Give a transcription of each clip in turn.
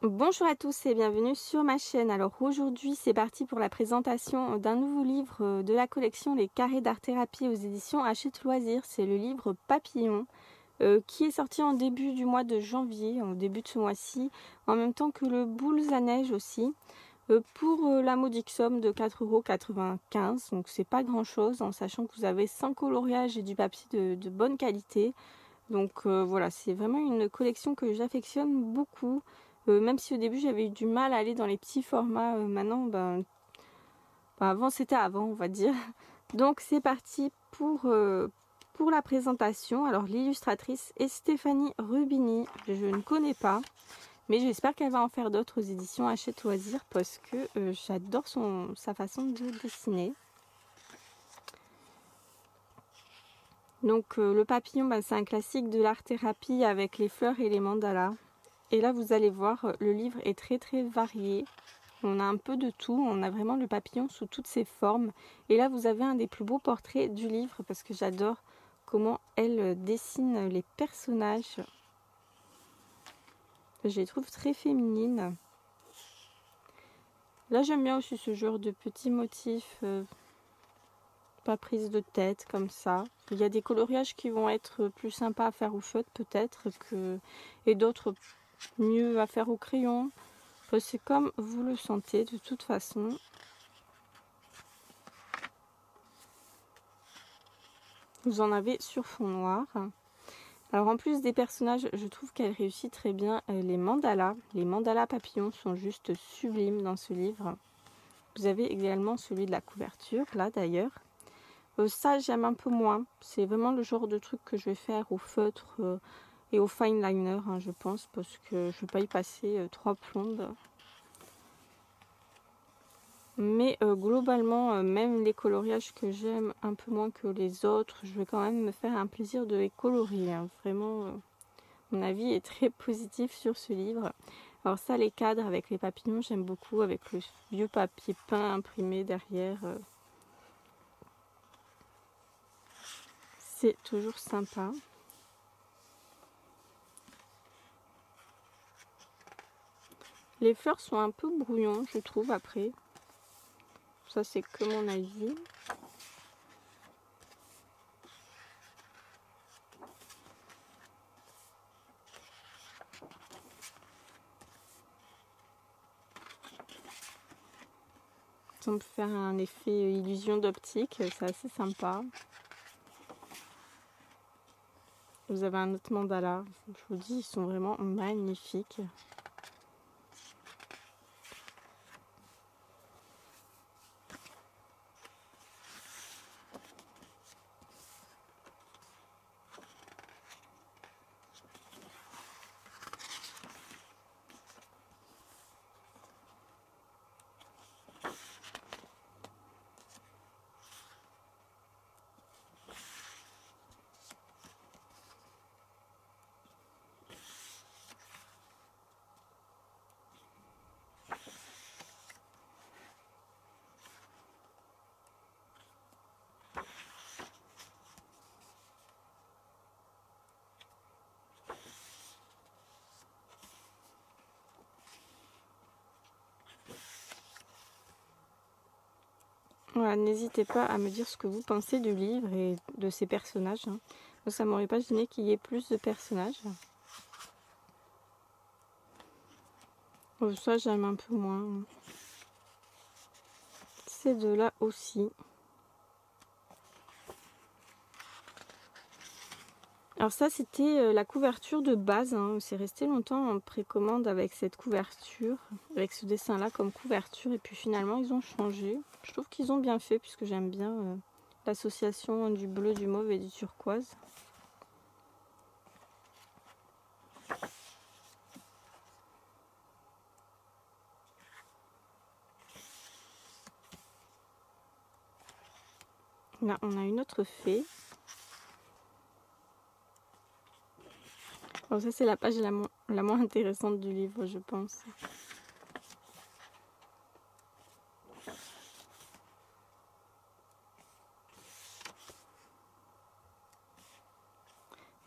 Bonjour à tous et bienvenue sur ma chaîne. Alors aujourd'hui c'est parti pour la présentation d'un nouveau livre de la collection Les Carrés d'art-thérapie aux éditions Hachette Loisirs. C'est le livre Papillon qui est sorti en début du mois de janvier, en début de ce mois-ci, en même temps que le Boules à neige aussi, pour la modique somme de 4,95 €. Donc c'est pas grand chose en sachant que vous avez 5 coloriages et du papier de bonne qualité. Donc voilà, c'est vraiment une collection que j'affectionne beaucoup. Même si au début j'avais eu du mal à aller dans les petits formats, maintenant avant c'était avant on va dire. Donc c'est parti pour la présentation. Alors l'illustratrice est Stéphanie Rubini, je ne connais pas, mais j'espère qu'elle va en faire d'autres aux éditions Hachette Loisirs parce que j'adore sa façon de dessiner. Donc le papillon, c'est un classique de l'art-thérapie avec les fleurs et les mandalas. Et là, vous allez voir, le livre est très varié. On a un peu de tout. On a vraiment le papillon sous toutes ses formes. Et là, vous avez un des plus beaux portraits du livre parce que j'adore comment elle dessine les personnages. Je les trouve très féminines. Là, j'aime bien aussi ce genre de petits motifs, pas prise de tête comme ça. Il y a des coloriages qui vont être plus sympas à faire au feutre peut-être et d'autres mieux à faire au crayon. C'est comme vous le sentez de toute façon. Vous en avez sur fond noir. Alors en plus des personnages, je trouve qu'elle réussit très bien les mandalas. Les mandalas papillons sont juste sublimes dans ce livre. Vous avez également celui de la couverture, là d'ailleurs. Ça j'aime un peu moins. C'est vraiment le genre de truc que je vais faire au feutre et au fine liner, hein, je pense, parce que je ne vais pas y passer 3 plombes. Mais globalement, même les coloriages que j'aime un peu moins que les autres, je vais quand même me faire un plaisir de les colorier. Hein. Vraiment, mon avis est très positif sur ce livre. Alors ça, les cadres avec les papillons, j'aime beaucoup, avec le vieux papier peint imprimé derrière. C'est toujours sympa. Les fleurs sont un peu brouillons, je trouve, après. Ça, c'est que mon avis. On peut faire un effet illusion d'optique, c'est assez sympa. Vous avez un autre mandala, je vous dis, ils sont vraiment magnifiques. Voilà, n'hésitez pas à me dire ce que vous pensez du livre et de ces personnages. Hein. Moi, ça m'aurait pas gêné qu'il y ait plus de personnages. Ça, j'aime un peu moins. Ces deux-là aussi. Alors ça, c'était la couverture de base. Hein. C'est resté longtemps en précommande avec cette couverture, avec ce dessin-là comme couverture. Et puis finalement, ils ont changé. Je trouve qu'ils ont bien fait puisque j'aime bien l'association du bleu, du mauve et du turquoise. Là, on a une autre fée. Alors ça, c'est la page la moins intéressante du livre, je pense.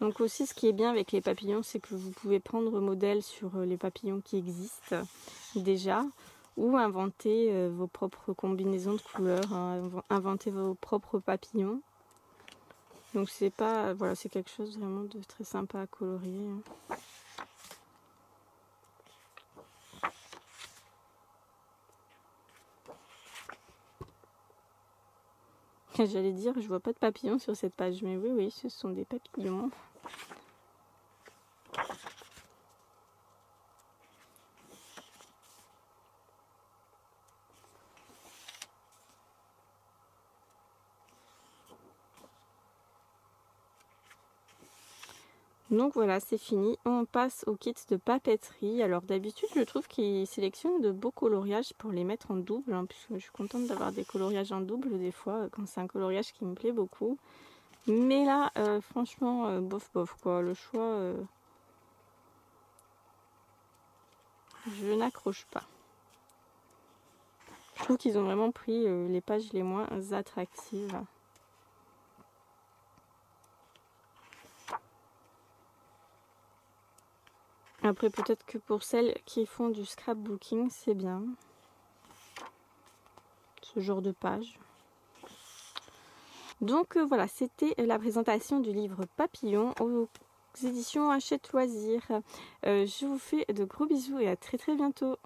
Donc aussi, ce qui est bien avec les papillons, c'est que vous pouvez prendre modèle sur les papillons qui existent déjà, ou inventer vos propres combinaisons de couleurs, hein, inventer vos propres papillons. Donc c'est pas, voilà, c'est quelque chose vraiment de très sympa à colorier. J'allais dire, je vois pas de papillons sur cette page, mais oui, oui, ce sont des papillons. Donc voilà, c'est fini. On passe au kit de papeterie. Alors d'habitude, je trouve qu'ils sélectionnent de beaux coloriages pour les mettre en double, hein, puisque je suis contente d'avoir des coloriages en double des fois, quand c'est un coloriage qui me plaît beaucoup. Mais là, franchement, bof bof quoi. Le choix, je n'accroche pas. Je trouve qu'ils ont vraiment pris les pages les moins attractives. Après, peut-être que pour celles qui font du scrapbooking, c'est bien. Ce genre de page. Donc voilà, c'était la présentation du livre Papillon aux éditions Hachette Loisirs. Je vous fais de gros bisous et à très bientôt.